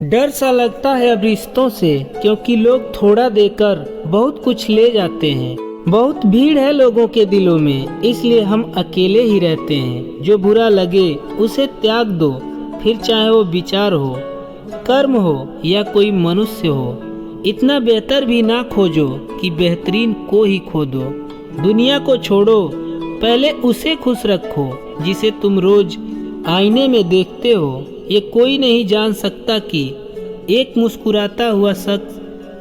डर सा लगता है अब रिश्तों से, क्योंकि लोग थोड़ा देकर बहुत कुछ ले जाते हैं। बहुत भीड़ है लोगों के दिलों में, इसलिए हम अकेले ही रहते हैं। जो बुरा लगे उसे त्याग दो, फिर चाहे वो विचार हो, कर्म हो या कोई मनुष्य हो। इतना बेहतर भी ना खोजो कि बेहतरीन को ही खो दो। दुनिया को छोड़ो, पहले उसे खुश रखो जिसे तुम रोज आईने में देखते हो। ये कोई नहीं जान सकता कि एक मुस्कुराता हुआ शख्स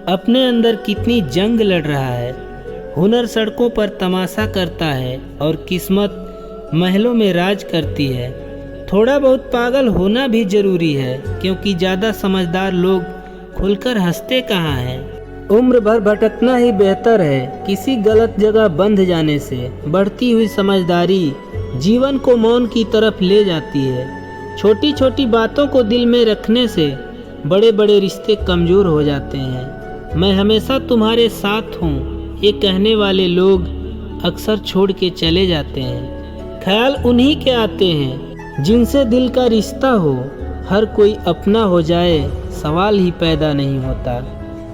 अपने अंदर कितनी जंग लड़ रहा है। हुनर सड़कों पर तमाशा करता है और किस्मत महलों में राज करती है। थोड़ा बहुत पागल होना भी जरूरी है, क्योंकि ज़्यादा समझदार लोग खुलकर हंसते कहाँ हैं। उम्र भर भटकना ही बेहतर है किसी गलत जगह बंध जाने से। बढ़ती हुई समझदारी जीवन को मौन की तरफ ले जाती है। छोटी छोटी बातों को दिल में रखने से बड़े बड़े रिश्ते कमज़ोर हो जाते हैं। मैं हमेशा तुम्हारे साथ हूँ, ये कहने वाले लोग अक्सर छोड़ के चले जाते हैं। ख्याल उन्हीं के आते हैं जिनसे दिल का रिश्ता हो। हर कोई अपना हो जाए सवाल ही पैदा नहीं होता।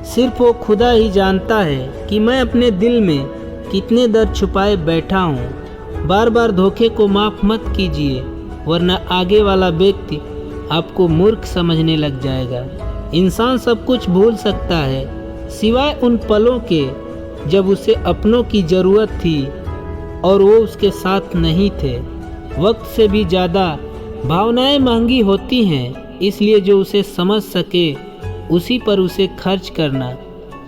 सिर्फ वो खुदा ही जानता है कि मैं अपने दिल में कितने दर्द छुपाए बैठा हूँ। बार बार धोखे को माफ़ मत कीजिए, वरना आगे वाला व्यक्ति आपको मूर्ख समझने लग जाएगा। इंसान सब कुछ भूल सकता है सिवाय उन पलों के जब उसे अपनों की ज़रूरत थी और वो उसके साथ नहीं थे। वक्त से भी ज़्यादा भावनाएं महंगी होती हैं, इसलिए जो उसे समझ सके उसी पर उसे खर्च करना।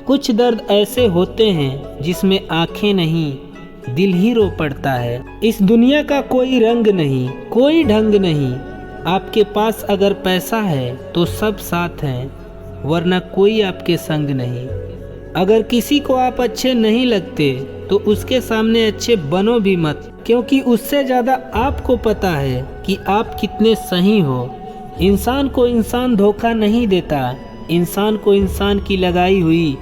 कुछ दर्द ऐसे होते हैं जिसमें आंखें नहीं, दिल ही रो पड़ता है। इस दुनिया का कोई रंग नहीं, कोई ढंग नहीं। आपके पास अगर पैसा है तो सब साथ हैं, वरना कोई आपके संग नहीं। अगर किसी को आप अच्छे नहीं लगते तो उसके सामने अच्छे बनो भी मत, क्योंकि उससे ज़्यादा आपको पता है कि आप कितने सही हो। इंसान को इंसान धोखा नहीं देता, इंसान को इंसान की लगाई हुई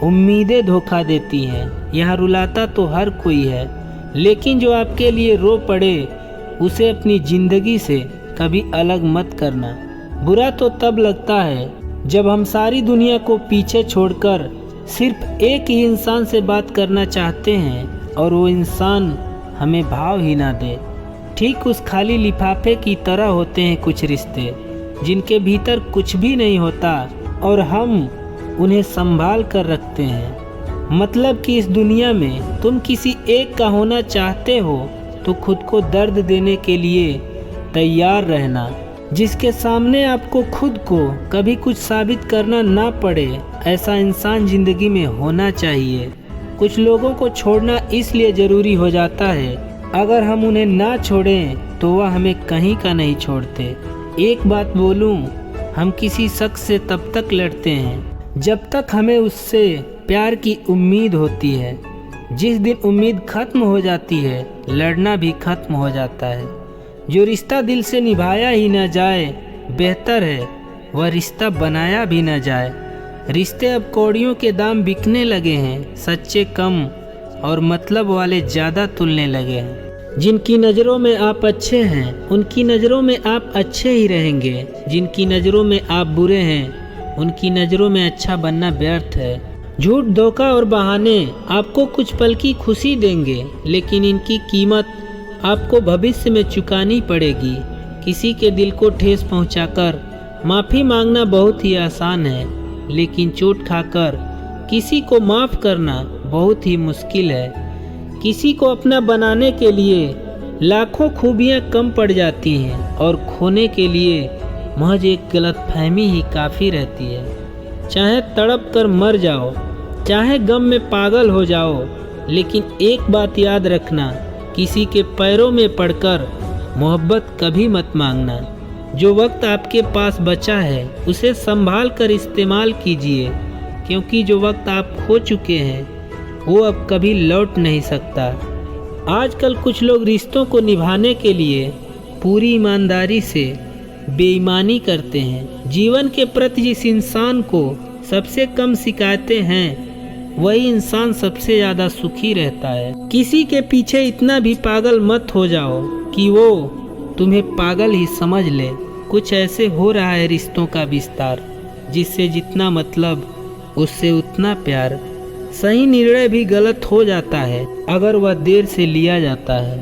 उम्मीदें धोखा देती हैं। यहाँ रुलाता तो हर कोई है, लेकिन जो आपके लिए रो पड़े उसे अपनी ज़िंदगी से कभी अलग मत करना। बुरा तो तब लगता है जब हम सारी दुनिया को पीछे छोड़कर सिर्फ एक ही इंसान से बात करना चाहते हैं और वो इंसान हमें भाव ही ना दे। ठीक उस खाली लिफाफे की तरह होते हैं कुछ रिश्ते, जिनके भीतर कुछ भी नहीं होता और हम उन्हें संभाल कर रखते हैं। मतलब कि इस दुनिया में तुम किसी एक का होना चाहते हो तो खुद को दर्द देने के लिए तैयार रहना, जिसके सामने आपको खुद को कभी कुछ साबित करना ना पड़े। ऐसा इंसान जिंदगी में होना चाहिए। कुछ लोगों को छोड़ना इसलिए ज़रूरी हो जाता है, अगर हम उन्हें ना छोड़ें तो वह हमें कहीं का नहीं छोड़ते। एक बात बोलूं, हम किसी शख्स से तब तक लड़ते हैं जब तक हमें उससे प्यार की उम्मीद होती है। जिस दिन उम्मीद खत्म हो जाती है, लड़ना भी खत्म हो जाता है। जो रिश्ता दिल से निभाया ही ना जाए, बेहतर है वह रिश्ता बनाया भी ना जाए। रिश्ते अब कौड़ियों के दाम बिकने लगे हैं, सच्चे कम और मतलब वाले ज़्यादा तुलने लगे हैं। जिनकी नज़रों में आप अच्छे हैं, उनकी नज़रों में आप अच्छे ही रहेंगे। जिनकी नज़रों में आप बुरे हैं, उनकी नज़रों में अच्छा बनना व्यर्थ है। झूठ, धोखा और बहाने आपको कुछ पल की खुशी देंगे, लेकिन इनकी कीमत आपको भविष्य में चुकानी पड़ेगी। किसी के दिल को ठेस पहुंचाकर माफ़ी मांगना बहुत ही आसान है, लेकिन चोट खाकर किसी को माफ़ करना बहुत ही मुश्किल है। किसी को अपना बनाने के लिए लाखों खूबियाँ कम पड़ जाती हैं और खोने के लिए महज एक गलतफहमी ही काफ़ी रहती है। चाहे तड़प कर मर जाओ, चाहे गम में पागल हो जाओ, लेकिन एक बात याद रखना, किसी के पैरों में पड़कर मोहब्बत कभी मत मांगना। जो वक्त आपके पास बचा है उसे संभाल कर इस्तेमाल कीजिए, क्योंकि जो वक्त आप खो चुके हैं वो अब कभी लौट नहीं सकता। आजकल कुछ लोग रिश्तों को निभाने के लिए पूरी ईमानदारी से बेईमानी करते हैं। जीवन के प्रति जिस इंसान को सबसे कम शिकायतें हैं, वही इंसान सबसे ज़्यादा सुखी रहता है। किसी के पीछे इतना भी पागल मत हो जाओ कि वो तुम्हें पागल ही समझ ले। कुछ ऐसे हो रहा है रिश्तों का विस्तार। जिससे जितना मतलब उससे उतना प्यार। सही निर्णय भी गलत हो जाता है अगर वह देर से लिया जाता है।